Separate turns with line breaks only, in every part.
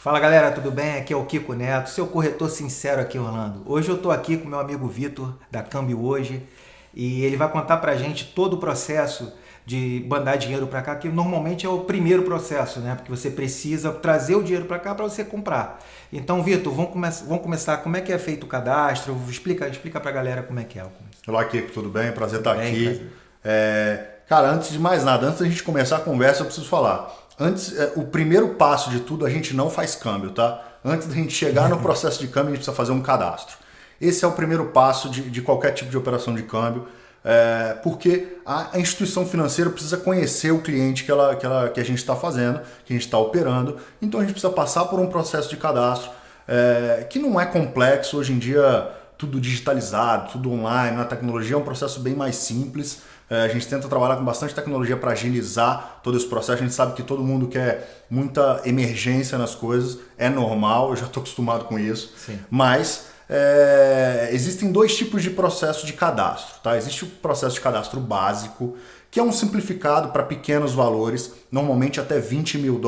Fala galera, tudo bem? Aqui é o Kiko Neto, seu corretor sincero aqui em Orlando. Hoje eu estou aqui com meu amigo Vitor, da Câmbio Hoje, e ele vai contar pra gente todo o processo de mandar dinheiro para cá, que normalmente é o primeiro processo, né? Porque você precisa trazer o dinheiro para cá para você comprar. Então, Vitor, vamos começar. Como é que é feito o cadastro? Explica pra galera como é que é.
Olá, Kiko, tudo bem? Prazer estar
Bem,
aqui.
prazer.
Cara, antes de mais nada, antes da gente começar a conversa, eu preciso falar. O primeiro passo de tudo, a gente não faz câmbio, tá? Antes da gente chegar no processo de câmbio, a gente precisa fazer um cadastro. Esse é o primeiro passo de qualquer tipo de operação de câmbio, porque a instituição financeira precisa conhecer o cliente que a gente está fazendo, que a gente está operando. Então a gente precisa passar por um processo de cadastro que não é complexo. Hoje em dia, tudo digitalizado, tudo online, a tecnologia é um processo bem mais simples. A gente tenta trabalhar com bastante tecnologia para agilizar todo esse processo. A gente sabe que todo mundo quer muita emergência nas coisas, é normal, eu já estou acostumado com isso.
Sim.
Mas existem dois tipos de processo de cadastro. Tá? Existe o processo de cadastro básico, que é um simplificado para pequenos valores, normalmente até $20 mil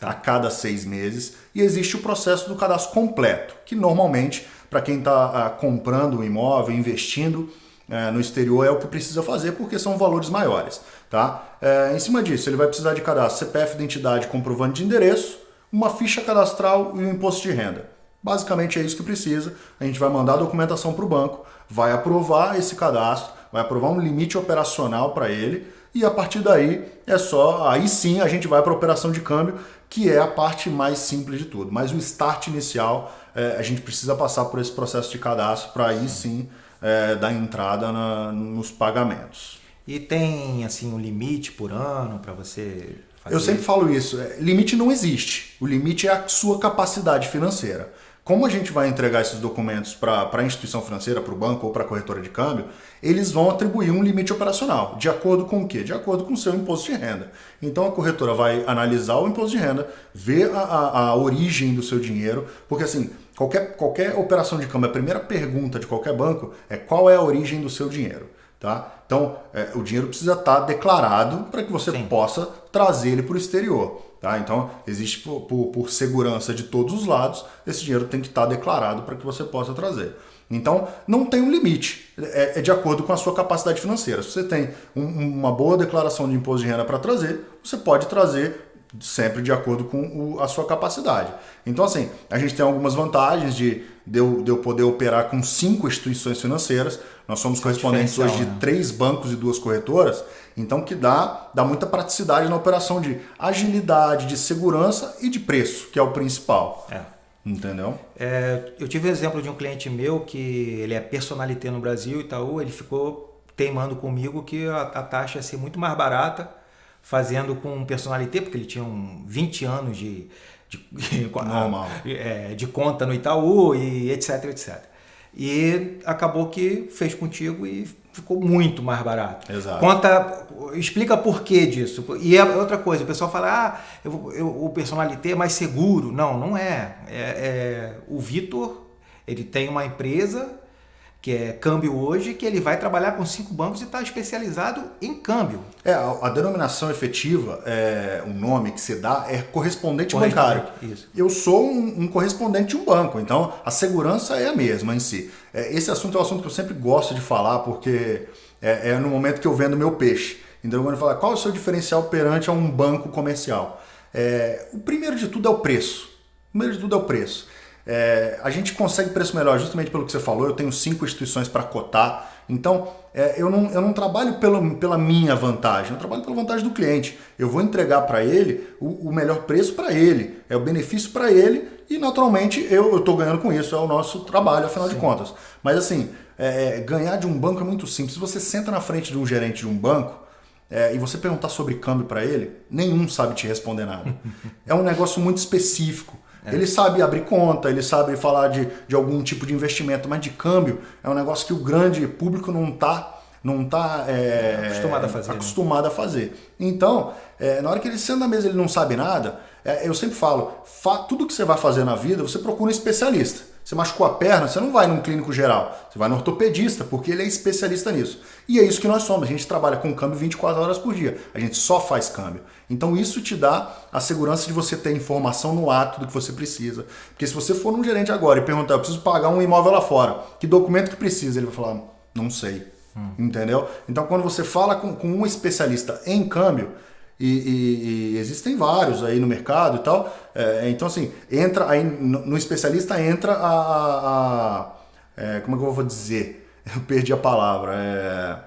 a cada 6 meses. E existe o processo do cadastro completo, que normalmente, para quem está comprando um imóvel, investindo no exterior, é o que precisa fazer porque são valores maiores. Tá? Em cima disso, ele vai precisar de cadastro CPF, identidade, comprovante de endereço, uma ficha cadastral e um imposto de renda. Basicamente é isso que precisa. A gente vai mandar a documentação para o banco, vai aprovar esse cadastro, vai aprovar um limite operacional para ele e a partir daí aí sim a gente vai para a operação de câmbio, que é a parte mais simples de tudo. Mas o start inicial, a gente precisa passar por esse processo de cadastro para aí sim dar entrada nos pagamentos.
E tem assim um limite por ano para você fazer?
Eu sempre falo isso, limite não existe. O limite é a sua capacidade financeira. Como a gente vai entregar esses documentos para a instituição financeira, para o banco ou para a corretora de câmbio, eles vão atribuir um limite operacional. De acordo com o quê? De acordo com o seu imposto de renda. Então a corretora vai analisar o imposto de renda, ver a origem do seu dinheiro, porque assim, qualquer operação de câmbio, a primeira pergunta de qualquer banco é qual é a origem do seu dinheiro. Tá? Então, o dinheiro precisa estar declarado para que você possa trazer ele para o exterior. Tá? Então, existe por segurança de todos os lados, esse dinheiro tem que estar declarado para que você possa trazer. Então, não tem um limite, é de acordo com a sua capacidade financeira. Se você tem uma boa declaração de imposto de renda para trazer, você pode trazer sempre de acordo com a sua capacidade. Então, assim, a gente tem algumas vantagens de eu poder operar com 5 instituições financeiras. Nós somos correspondentes hoje de 3 bancos e 2 corretoras, então que dá muita praticidade na operação de agilidade, de segurança e de preço, que é o principal. Entendeu?
Eu tive o exemplo de um cliente meu que ele é personalité no Brasil, Itaú, ele ficou teimando comigo que a taxa ia ser muito mais barata fazendo com um personalité, porque ele tinha 20 anos de conta no Itaú e etc, etc. E acabou que fez contigo e ficou muito mais barato.
Exato.
Explica por que disso. E é outra coisa, o pessoal fala, o personalité é mais seguro. Não, não é. O Vitor, ele tem uma empresa que é Câmbio Hoje, que ele vai trabalhar com 5 bancos e está especializado em câmbio.
A denominação efetiva, o nome que se dá é correspondente bancário.
Isso.
Eu sou um correspondente de um banco, então a segurança é a mesma em si. Esse assunto é um assunto que eu sempre gosto de falar, porque é no momento que eu vendo meu peixe. Então quando eu falo, qual é o seu diferencial perante a um banco comercial? O primeiro de tudo é o preço. A gente consegue preço melhor justamente pelo que você falou. Eu tenho 5 instituições para cotar, então eu não trabalho pela minha vantagem, eu trabalho pela vantagem do cliente. Eu vou entregar para ele o melhor preço para ele, é o benefício para ele e naturalmente eu estou ganhando com isso, é o nosso trabalho afinal de contas. Mas assim, ganhar de um banco é muito simples. Se você senta na frente de um gerente de um banco e você perguntar sobre câmbio para ele, nenhum sabe te responder nada. É um negócio muito específico. Ele sabe abrir conta, ele sabe falar de algum tipo de investimento, mas de câmbio é um negócio que o grande público não está acostumado a fazer. Então, na hora que ele senta na mesa e ele não sabe nada, eu sempre falo, tudo que você vai fazer na vida, você procura um especialista. Você machucou a perna, você não vai num clínico geral, você vai no ortopedista, porque ele é especialista nisso. E é isso que nós somos, a gente trabalha com câmbio 24 horas por dia, a gente só faz câmbio. Então isso te dá a segurança de você ter informação no ato do que você precisa. Porque se você for num gerente agora e perguntar, eu preciso pagar um imóvel lá fora, que documento que precisa? Ele vai falar, não sei. Entendeu? Então quando você fala com um especialista em câmbio, e existem vários aí no mercado e tal, então assim, entra aí no especialista entra como é que eu vou dizer? Eu perdi a palavra.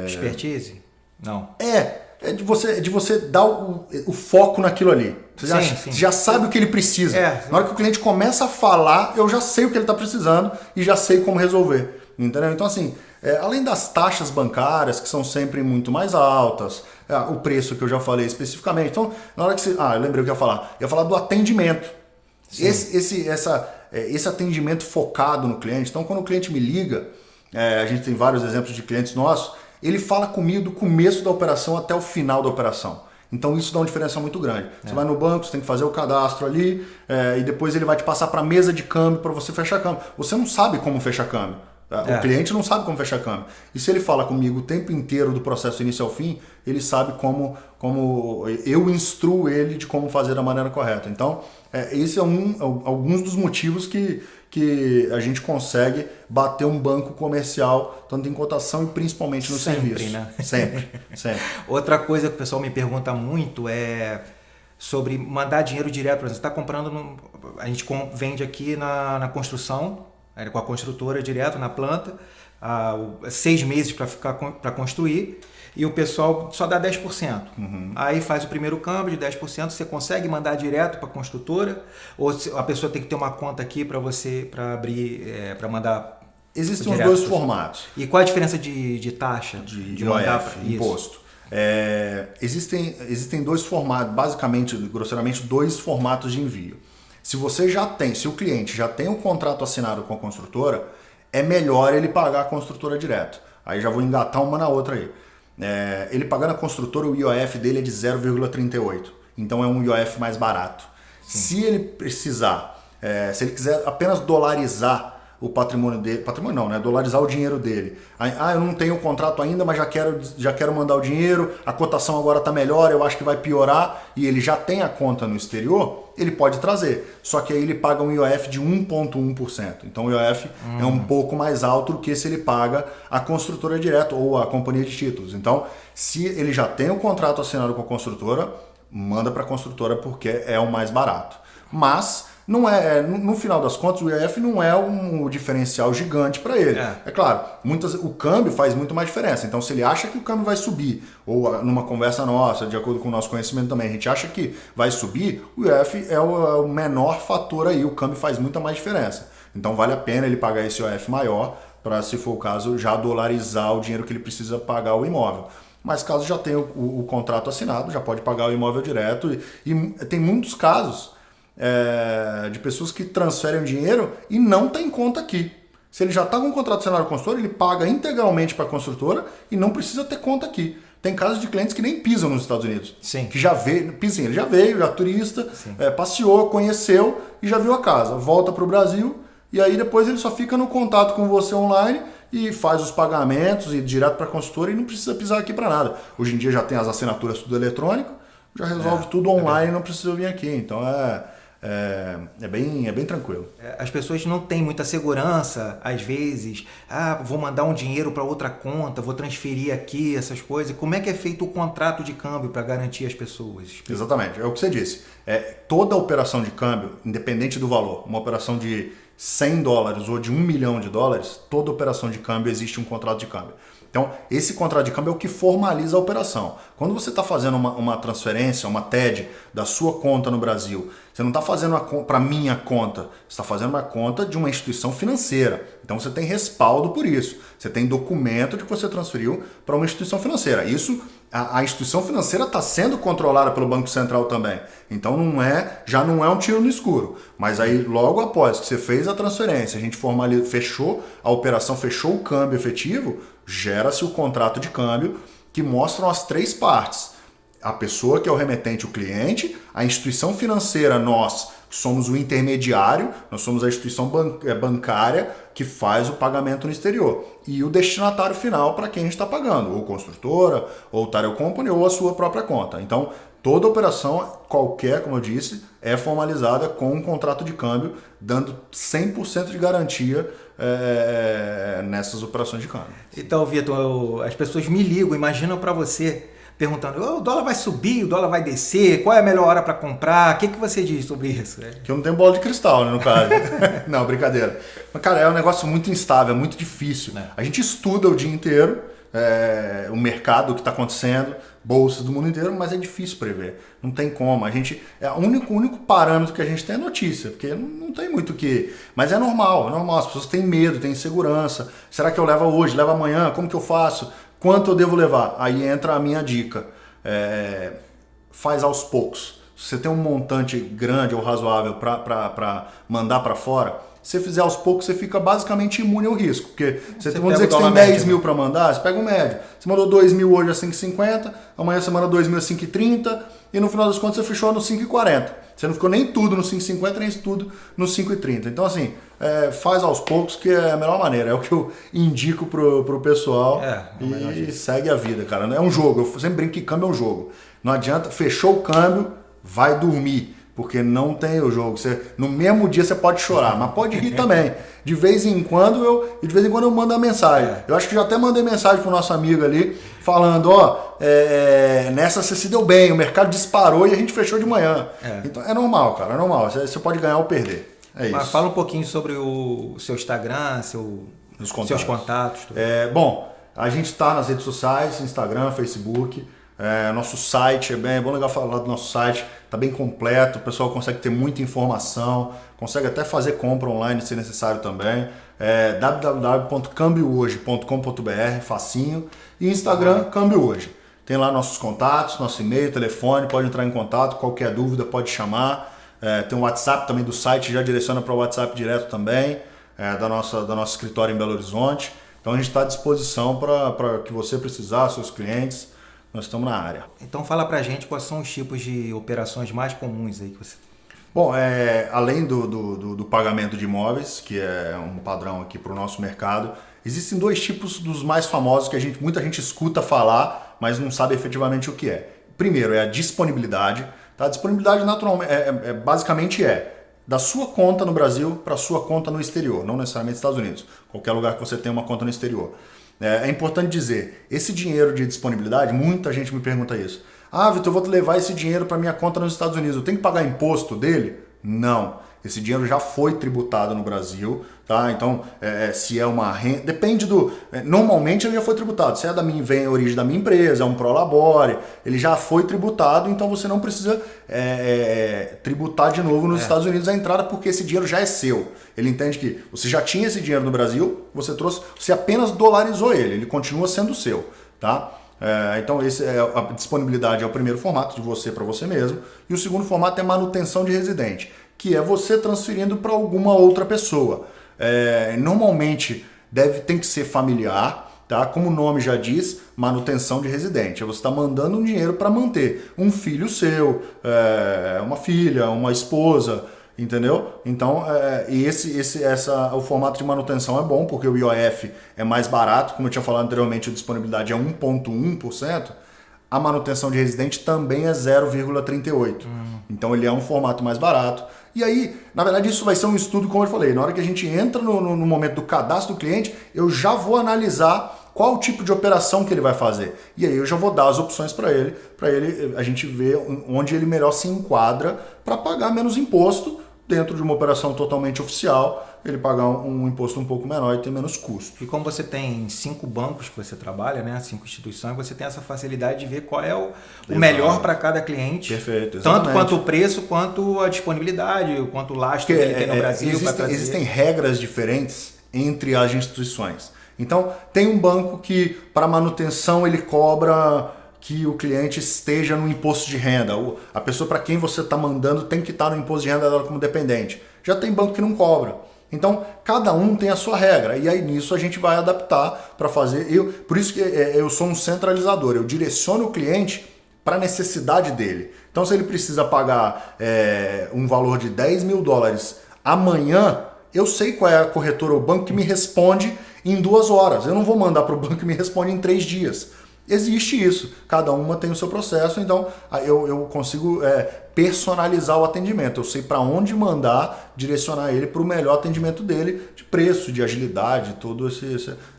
Expertise? Não.
É de você dar o foco naquilo ali. Você já sabe o que ele precisa. Na hora que o cliente começa a falar, eu já sei o que ele está precisando e já sei como resolver. Entendeu? Então assim, além das taxas bancárias, que são sempre muito mais altas, o preço que eu já falei especificamente. Então, na hora que você... eu lembrei o que eu ia falar. Eu ia falar do atendimento. Esse atendimento focado no cliente. Então, quando o cliente me liga, a gente tem vários exemplos de clientes nossos, ele fala comigo do começo da operação até o final da operação. Então isso dá uma diferença muito grande. Você vai no banco, você tem que fazer o cadastro ali, e depois ele vai te passar para a mesa de câmbio para você fechar câmbio. Você não sabe como fechar câmbio. O cliente não sabe como fechar câmbio. E se ele fala comigo o tempo inteiro do processo início ao fim, ele sabe como eu instruo ele de como fazer da maneira correta. Então, esse é alguns dos motivos que a gente consegue bater um banco comercial, tanto em cotação e principalmente no serviço.
Né?
Sempre.
Outra coisa que o pessoal me pergunta muito é sobre mandar dinheiro direto. Por exemplo, você está comprando, a gente vende aqui na construção, com a construtora direto na planta, 6 meses para construir, e o pessoal só dá 10%. Aí faz o primeiro câmbio de 10%, você consegue mandar direto para a construtora, ou a pessoa tem que ter uma conta aqui para abrir, para mandar.
Existem os dois formatos.
E qual a diferença de taxa?
De IOF, imposto. Existem dois formatos, basicamente, grosseiramente, dois formatos de envio. Se o cliente já tem um contrato assinado com a construtora, é melhor ele pagar a construtora direto. Aí já vou engatar uma na outra aí. Ele pagando a construtora, o IOF dele é de 0,38. Então é um IOF mais barato. Sim. Se ele precisar, se ele quiser apenas dolarizar o patrimônio dele, patrimônio não, né? Dolarizar o dinheiro dele. Eu não tenho o contrato ainda, mas já quero mandar o dinheiro, a cotação agora está melhor, eu acho que vai piorar, e ele já tem a conta no exterior, ele pode trazer. Só que aí ele paga um IOF de 1,1%. Então o IOF é um pouco mais alto do que se ele paga a construtora direto ou a companhia de títulos. Então, se ele já tem o contrato assinado com a construtora, manda para a construtora porque é o mais barato. Mas não no final das contas, o IOF não é um diferencial gigante para ele. É claro, o câmbio faz muito mais diferença. Então, se ele acha que o câmbio vai subir, ou numa conversa nossa, de acordo com o nosso conhecimento também, a gente acha que vai subir, o IOF é o menor fator aí, o câmbio faz muita mais diferença. Então, vale a pena ele pagar esse IOF maior para, se for o caso, já dolarizar o dinheiro que ele precisa pagar o imóvel. Mas caso já tenha o contrato assinado, já pode pagar o imóvel direto. E tem muitos casos de pessoas que transferem o dinheiro e não tem conta aqui. Se ele já está com um contrato assinado com a construtora, ele paga integralmente para a construtora e não precisa ter conta aqui. Tem casos de clientes que nem pisam nos Estados Unidos.
Sim.
Que já veio, ele já veio, já turista, passeou, conheceu e já viu a casa. Volta para o Brasil e aí depois ele só fica no contato com você online e faz os pagamentos e direto para a construtora e não precisa pisar aqui para nada. Hoje em dia já tem as assinaturas tudo eletrônico, já resolve tudo online, não precisa vir aqui. Então é bem tranquilo.
As pessoas não têm muita segurança, às vezes. Vou mandar um dinheiro para outra conta, vou transferir aqui, essas coisas. Como é que é feito o contrato de câmbio para garantir as pessoas?
Exatamente, é o que você disse. Toda operação de câmbio, independente do valor, uma operação de $100 ou de $1 milhão, toda operação de câmbio existe um contrato de câmbio. Então, esse contrato de câmbio é o que formaliza a operação. Quando você está fazendo uma transferência, uma TED da sua conta no Brasil, você não está fazendo para minha conta, você está fazendo uma conta de uma instituição financeira. Então, você tem respaldo por isso. Você tem documento de que você transferiu para uma instituição financeira. Isso, a instituição financeira está sendo controlada pelo Banco Central também. Então, já não é um tiro no escuro. Mas aí, logo após que você fez a transferência, a gente fechou a operação, fechou o câmbio efetivo, gera-se o contrato de câmbio que mostram as 3 partes. a pessoa que é o remetente, o cliente, a instituição financeira, nós somos o intermediário, nós somos a instituição bancária que faz o pagamento no exterior. E o destinatário final para quem a gente está pagando, ou construtora, ou title company, ou a sua própria conta. Então, toda operação, qualquer, como eu disse, é formalizada com um contrato de câmbio, dando 100% de garantia nessas operações de câmbio.
Então, Vitor, as pessoas me ligam, imaginam para você, perguntando, o dólar vai subir, o dólar vai descer, qual é a melhor hora para comprar? O que você diz sobre isso?
Que eu não tenho bola de cristal, né, no caso. Não, brincadeira. Mas, cara, é um negócio muito instável, é muito difícil. A gente estuda o dia inteiro o mercado, o que está acontecendo, bolsas do mundo inteiro, mas é difícil prever. Não tem como. O único parâmetro que a gente tem é notícia, porque não tem muito o que... Mas é normal. As pessoas têm medo, têm insegurança. Será que eu levo hoje, levo amanhã? Como que eu faço? Quanto eu devo levar? Aí entra a minha dica. Faz aos poucos. Se você tem um montante grande ou razoável para mandar para fora, se você fizer aos poucos, você fica basicamente imune ao risco. Porque vamos dizer que você tem 10 mil para mandar, você pega o médio. Você mandou 2 mil hoje a 5,50, amanhã você manda 2 mil a 5,30 e no final das contas você fechou no 5,40. Você não ficou nem tudo no 5,50, nem tudo no 5,30. Então assim, faz aos poucos que é a melhor maneira. É o que eu indico pro pessoal e segue a vida, cara. É um jogo. Eu sempre brinco que câmbio é um jogo. Não adianta, fechou o câmbio, vai dormir. Porque não tem o jogo. No mesmo dia você pode chorar, mas pode rir também. De vez em quando eu mando uma mensagem. Eu acho que já até mandei mensagem pro nosso amigo ali, falando, nessa você se deu bem, o mercado disparou e a gente fechou de manhã. Então é normal, cara, é normal. Você pode ganhar ou perder. É isso.
Mas fala um pouquinho sobre o seu Instagram, seus contatos.
Bom, a gente está nas redes sociais, Instagram, Facebook. Nosso site é bom legal falar do nosso site, está bem completo, o pessoal consegue ter muita informação, consegue até fazer compra online se necessário também. www.cambiohoje.com.br, facinho, e Instagram, Câmbio Hoje. Tem lá nossos contatos, nosso e-mail, telefone, pode entrar em contato, qualquer dúvida pode chamar. Tem o WhatsApp também do site, já direciona para o WhatsApp direto também, da nosso escritório em Belo Horizonte. Então a gente está à disposição para que você precisar, seus clientes. Nós estamos na área.
Então fala pra gente quais são os tipos de operações mais comuns aí que você...
Bom, além do pagamento de imóveis, que é um padrão aqui para o nosso mercado, existem dois tipos dos mais famosos que muita gente escuta falar, mas não sabe efetivamente o que é. Primeiro é a disponibilidade. Tá? A disponibilidade naturalmente basicamente da sua conta no Brasil para a sua conta no exterior, não necessariamente nos Estados Unidos, qualquer lugar que você tenha uma conta no exterior. É importante dizer, esse dinheiro de disponibilidade, muita gente me pergunta isso. Vitor, eu vou levar esse dinheiro para minha conta nos Estados Unidos, eu tenho que pagar imposto dele? Não. Esse dinheiro já foi tributado no Brasil, tá? Então, se é uma renda... Depende do... Normalmente ele já foi tributado. Se vem a origem da minha empresa, é um prolabore, ele já foi tributado, então você não precisa tributar de novo nos Estados Unidos a entrada, porque esse dinheiro já é seu. Ele entende que você já tinha esse dinheiro no Brasil, você apenas dolarizou ele continua sendo seu, tá? Então a disponibilidade é o primeiro formato, de você para você mesmo, e o segundo formato é manutenção de residente, que é você transferindo para alguma outra pessoa. Normalmente tem que ser familiar, tá? Como o nome já diz, manutenção de residente. Você está mandando um dinheiro para manter um filho seu, uma filha, uma esposa, entendeu? Então, o formato de manutenção é bom, porque o IOF é mais barato, como eu tinha falado anteriormente, a disponibilidade é 1,1%. A manutenção de residente também é 0,38%. Então ele é um formato mais barato. E aí, na verdade, isso vai ser um estudo, como eu falei, na hora que a gente entra no momento do cadastro do cliente, eu já vou analisar qual o tipo de operação que ele vai fazer. E aí eu já vou dar as opções para ele a gente ver onde ele melhor se enquadra para pagar menos imposto dentro de uma operação totalmente oficial, ele pagar um imposto um pouco menor e ter menos custo.
E como você tem 5 bancos que você trabalha, né, 5 instituições, você tem essa facilidade de ver qual é o melhor para cada cliente.
Perfeito, exatamente.
Tanto quanto o preço, quanto a disponibilidade, quanto o lastro que ele tem no Brasil.
Existem regras diferentes entre as instituições. Então, tem um banco que, para manutenção, ele cobra que o cliente esteja no imposto de renda. A pessoa para quem você está mandando tem que estar no imposto de renda dela como dependente. Já tem banco que não cobra. Então, cada um tem a sua regra. E aí, nisso, a gente vai adaptar para fazer... Por isso que eu sou um centralizador. Eu direciono o cliente para a necessidade dele. Então, se ele precisa pagar um valor de $10.000 amanhã, eu sei qual é a corretora ou banco que me responde em 2 horas. Eu não vou mandar para o banco que me responde em 3 dias. Existe isso. Cada uma tem o seu processo, então eu consigo personalizar o atendimento. Eu sei para onde mandar, direcionar ele para o melhor atendimento dele, de preço, de agilidade, toda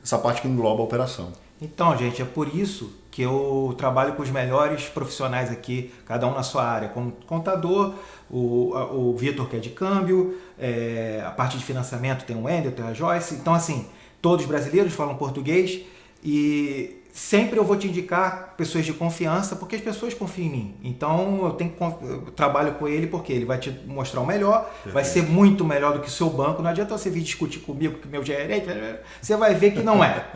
essa parte que engloba a operação.
Então, gente, é por isso que eu trabalho com os melhores profissionais aqui, cada um na sua área, como contador, o Vitor, que é de câmbio, a parte de financiamento tem o Wendel, tem a Joyce. Então, assim, todos brasileiros falam português e sempre eu vou te indicar pessoas de confiança, porque as pessoas confiam em mim. Então, eu trabalho com ele porque ele vai te mostrar o melhor, perfeito. Vai ser muito melhor do que o seu banco. Não adianta você vir discutir comigo, que meu gerente, você vai ver que não é.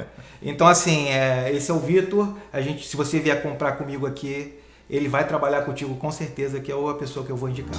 Então, assim, esse é o Vitor. Se você vier comprar comigo aqui, ele vai trabalhar contigo com certeza, que é a pessoa que eu vou indicar.